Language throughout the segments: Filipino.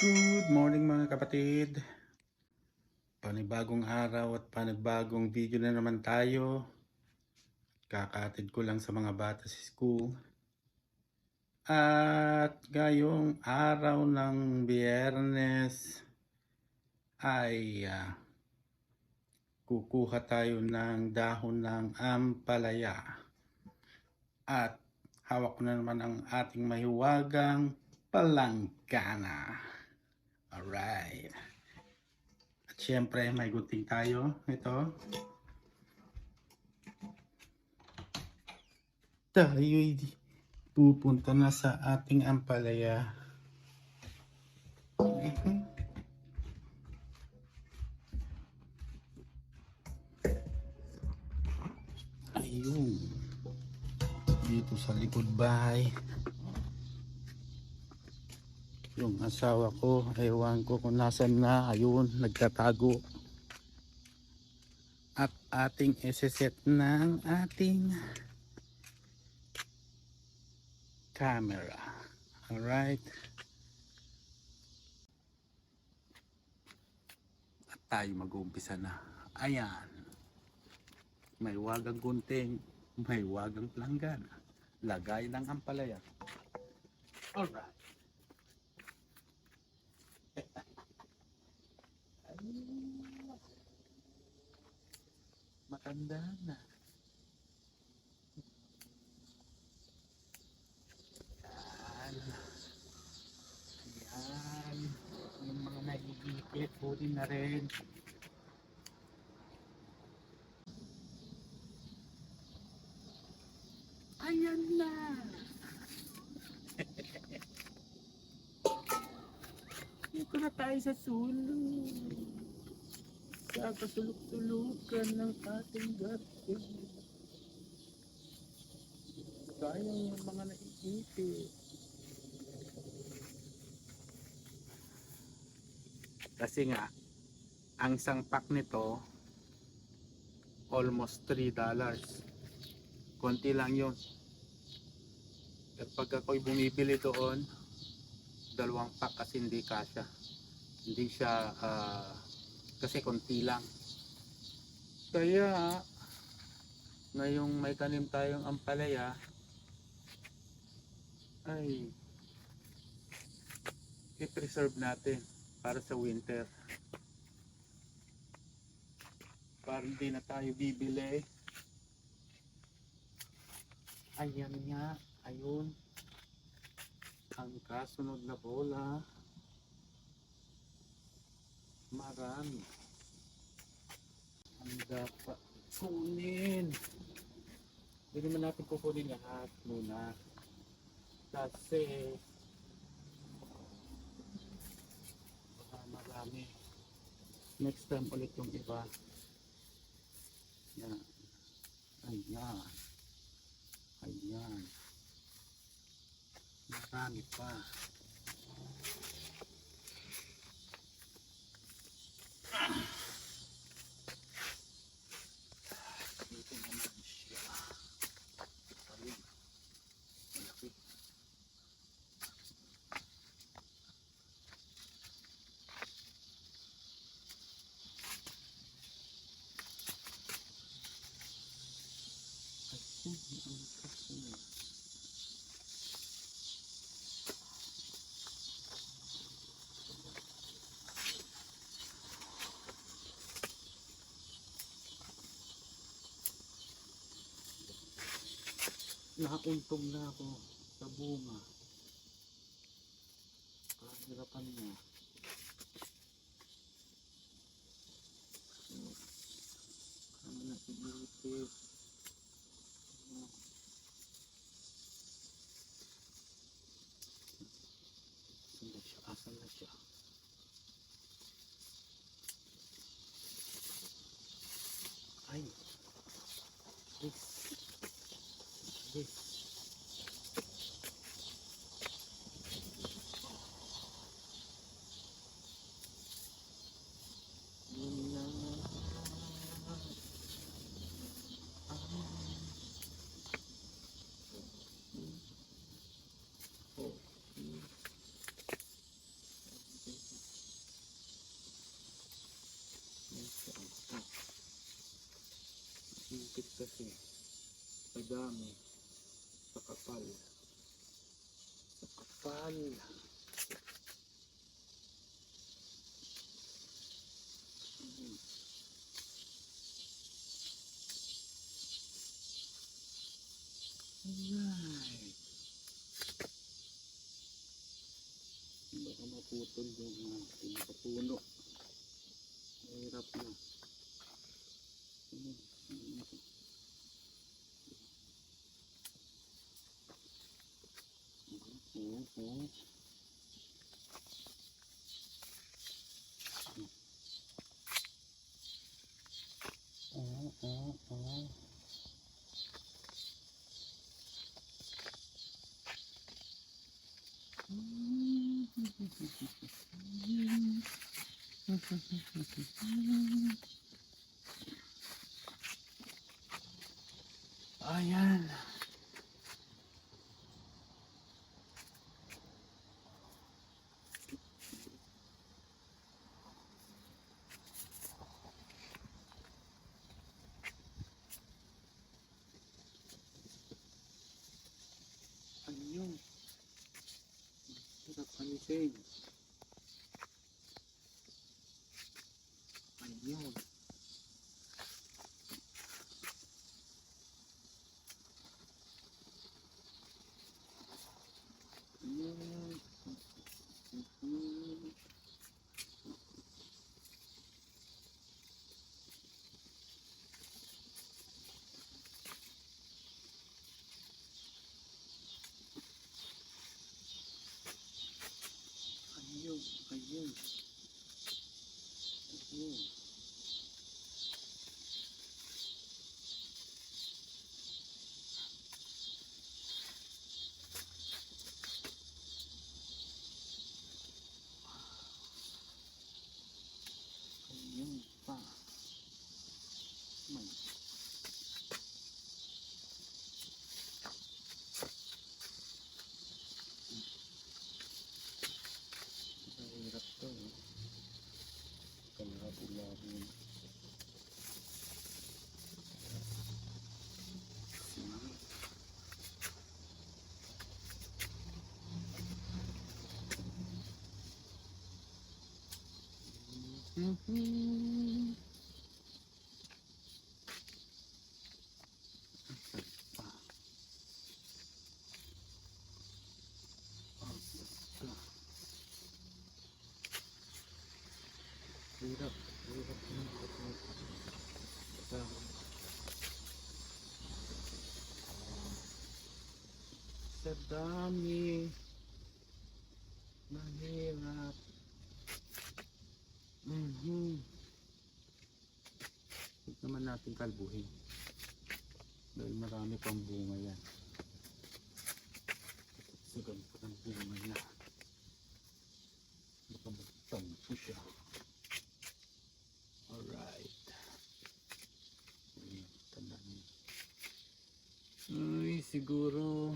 Good morning mga kapatid. Panibagong araw at panibagong video na naman tayo. Kakatid ko lang sa mga bata sa school. At ngayong araw ng Biyernes ay kukuha tayo ng dahon ng ampalaya. At hawak ko na naman ang ating mahiwagang palanggana. Alright. At syempre may gunting tayo. Ito. Tayo'y pupunta na sa ating ampalaya. Ayun. Dito sa likod bahay. Yung asawa ko, ewan ko kung nasan na. Ayun, nagtatago. At ating iseset ng ating camera. Alright. At tayo mag-uumpisa na. Ayan. May wagang gunting. May wagang planggana. Lagay ng ampalaya. Alright. Matanda na. Ayan. Yung mga nagigipit, buti na rin. Ayan na. Dito na tayo sa sulok. Sa kasulok-sulukan ng ating garden. Sayang yung mga naiipit. Kasi nga, ang isang pack nito, almost $3. Konti lang yun. At pag ako'y bumibili doon, dalawang pack kasi hindi kasya. Hindi siya, kasi konti lang. Kaya, ngayong may tanim tayong ampalaya, ay i-preserve natin para sa winter. Para hindi na tayo bibili. Ayan nga, ayun. Ang kasunod na bola. Marami. Ang dapat kunin. Hindi naman natin kukunin lahat muna. Kasi marami. Next time ulit yung iba. Yan. Ayan. Ayan. Marami pa. Dito naman siya. Ayun. Malaki. Nakauntog na ako sa bunga. Kahirapan niya. Kama na sigilipis. Asan na siya? Ay. This. dami. Sa kapal. Sa kapal. Alright. Baka maputol yung pinakapuno. Mahirap na. Ayan. Ayun. Sarap kanisin. Ayun. Ayun. Ayun. Ayun. Ayun. Ayun pa. Man. Mahirap to. Kalabo-labo. Hirap. Hirap na. Sa dami. Mahirap. Huwag naman natin kalbuhin. Dahil marami pang bunga yan. Sa ganito ang bunga niya. Baka magtampo siya. Alright. Ayun, tanda niyo. Uy, siguro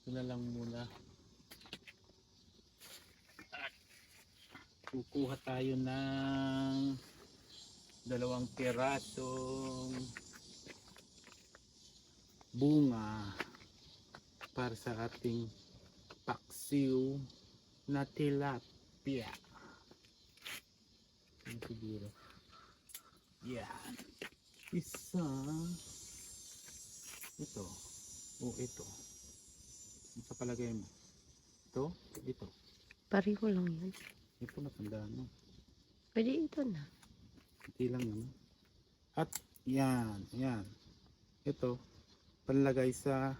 ito na lang muna. At kukuha tayo ng 2 pirasong bunga para sa ating paksiw na tilapia. Siguro. Yan. Isa. Ito. O ito. Ano sa palagay mo? Ito? Ito. Pareho lang yun. Ito natandaan mo. Pwede ito na. Hindi lang naman. At yan. Yan. Ito. Panlagay sa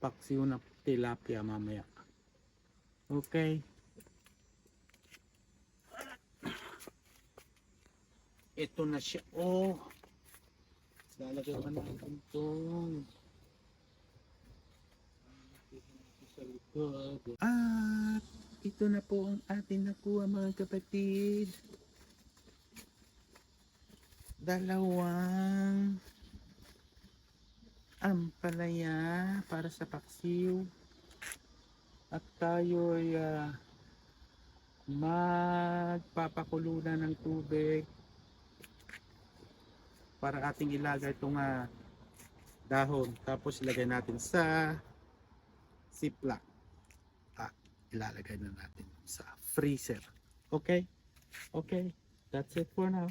paksiw na tilapia mamaya. Okay. Ito na siya. Oh. Lalagay pa natin itong sa likod. At ito na po ang ating nakuha mga kapatid. 2 ampalaya para sa paksiw. At tayo ay magpapakulo na ng tubig para ating ilagay itong dahon. Tapos ilagay natin sa ziplock. Ilalagay na natin sa freezer. Okay? Okay. That's it for now.